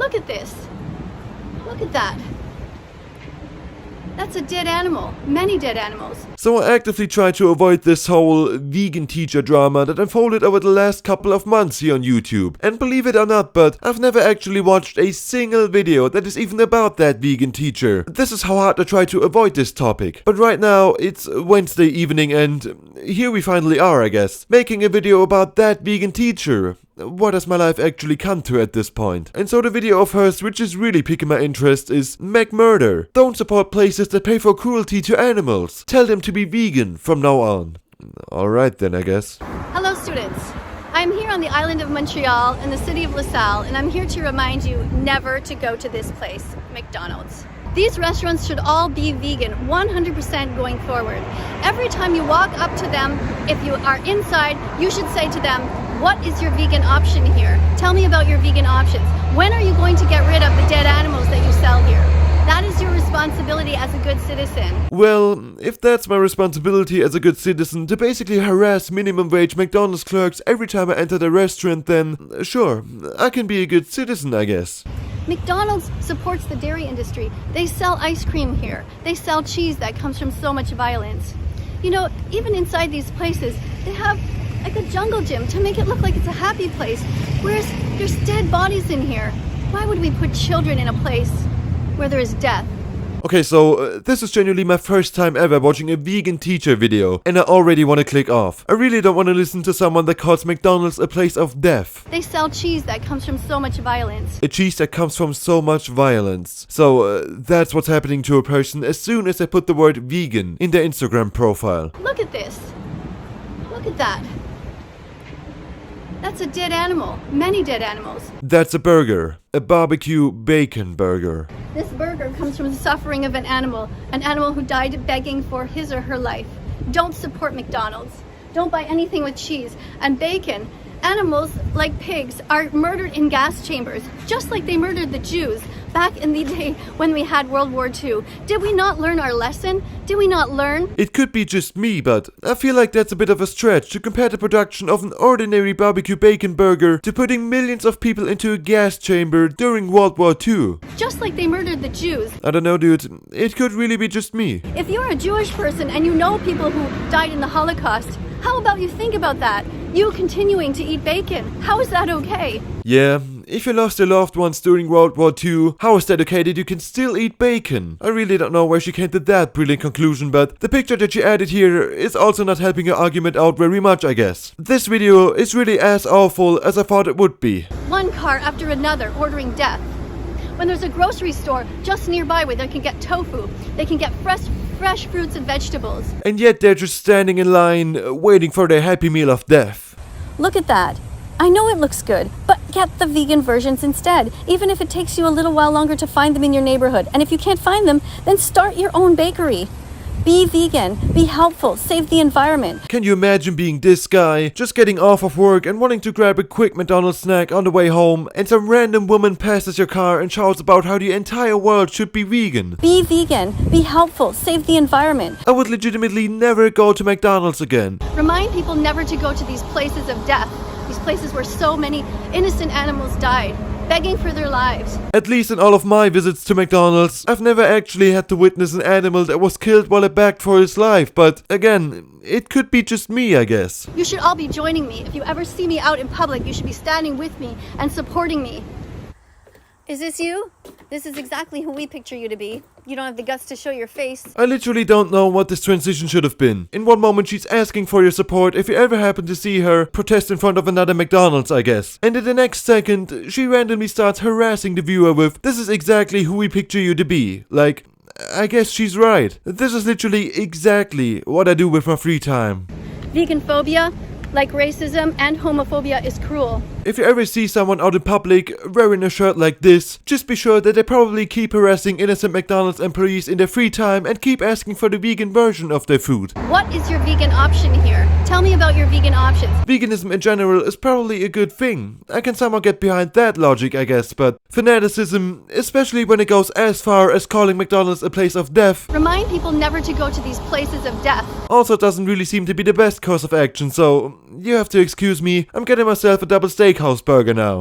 Look at this. Look at that. That's a dead animal. Many dead animals. So I actively try to avoid this whole vegan teacher drama that unfolded over the last couple of months here on YouTube. And believe it or not, but I've never actually watched a single video that is even about that vegan teacher. This is how hard I try to avoid this topic. But right now, it's Wednesday evening and here we finally are, I guess, making a video about that vegan teacher. What has my life actually come to at this point? And so the video of hers, which is really piquing my interest, is McMurder. Don't support places that pay for cruelty to animals. Tell them to be vegan from now on. Alright then, I guess. Hello students. I'm here on the island of Montreal in the city of LaSalle, and I'm here to remind you never to go to this place, McDonald's. These restaurants should all be vegan 100% going forward. Every time you walk up to them, if you are inside, you should say to them, what is your vegan option here? Tell me about your vegan options. When are you going to get rid of the dead animals that you sell here? That is your responsibility as a good citizen. Well, if that's my responsibility as a good citizen to basically harass minimum wage McDonald's clerks every time I enter the restaurant, then sure, I can be a good citizen, I guess. McDonald's supports the dairy industry. They sell ice cream here. They sell cheese that comes from so much violence. You know, even inside these places, they have like a jungle gym to make it look like it's a happy place, whereas there's dead bodies in here. Why would we put children in a place where there is death? Okay, so this is genuinely my first time ever watching a vegan teacher video, and I already want to click off. I really don't want to listen to someone that calls McDonald's a place of death. They sell cheese that comes from so much violence. A cheese that comes from so much violence. So that's what's happening to a person as soon as they put the word vegan in their Instagram profile. Look at this. Look at that. That's a dead animal. Many dead animals. That's a burger. A barbecue bacon burger. This burger comes from the suffering of an animal who died begging for his or her life. Don't support McDonald's. Don't buy anything with cheese and bacon. Animals, like pigs, are murdered in gas chambers, just like they murdered the Jews back in the day when we had World War II. Did we not learn our lesson? Did we not learn? It could be just me, but I feel like that's a bit of a stretch to compare the production of an ordinary barbecue bacon burger to putting millions of people into a gas chamber during World War II. Just like they murdered the Jews. I don't know, dude. It could really be just me. If you're a Jewish person and you know people who died in the Holocaust, how about you think about that? You continuing to eat bacon. How is that okay? Yeah, if you lost your loved ones during World War II, how is that okay that you can still eat bacon? I really don't know where she came to that brilliant conclusion, but the picture that she added here is also not helping her argument out very much, I guess. This video is really as awful as I thought it would be. One car after another ordering death. When there's a grocery store just nearby where they can get tofu, they can get fresh fruits and vegetables. And yet they're just standing in line, waiting for their happy meal of death. Look at that. I know it looks good, but get the vegan versions instead, even if it takes you a little while longer to find them in your neighborhood. And if you can't find them, then start your own bakery. Be vegan, be helpful, save the environment. Can you imagine being this guy, just getting off of work and wanting to grab a quick McDonald's snack on the way home, and some random woman passes your car and shouts about how the entire world should be vegan? Be vegan, be helpful, save the environment. I would legitimately never go to McDonald's again. Remind people never to go to these places of death, these places where so many innocent animals died, begging for their lives. At least in all of my visits to McDonald's, I've never actually had to witness an animal that was killed while it begged for his life, but again, it could be just me, I guess. You should all be joining me. If you ever see me out in public, you should be standing with me and supporting me. Is this you? This is exactly who we picture you to be. You don't have the guts to show your face. I literally don't know what this transition should have been. In one moment she's asking for your support if you ever happen to see her protest in front of another McDonald's, I guess. And in the next second, she randomly starts harassing the viewer with, "This is exactly who we picture you to be." Like, I guess she's right. This is literally exactly what I do with my free time. Vegan phobia, like racism and homophobia, is cruel. If you ever see someone out in public wearing a shirt like this, just be sure that they probably keep harassing innocent McDonald's employees in their free time and keep asking for the vegan version of their food. What is your vegan option here? Tell me about your vegan options. Veganism in general is probably a good thing. I can somehow get behind that logic, I guess, but fanaticism, especially when it goes as far as calling McDonald's a place of death, Remind people never to go to these places of death. also doesn't really seem to be the best course of action, so you have to excuse me, I'm getting myself a double steakhouse burger now.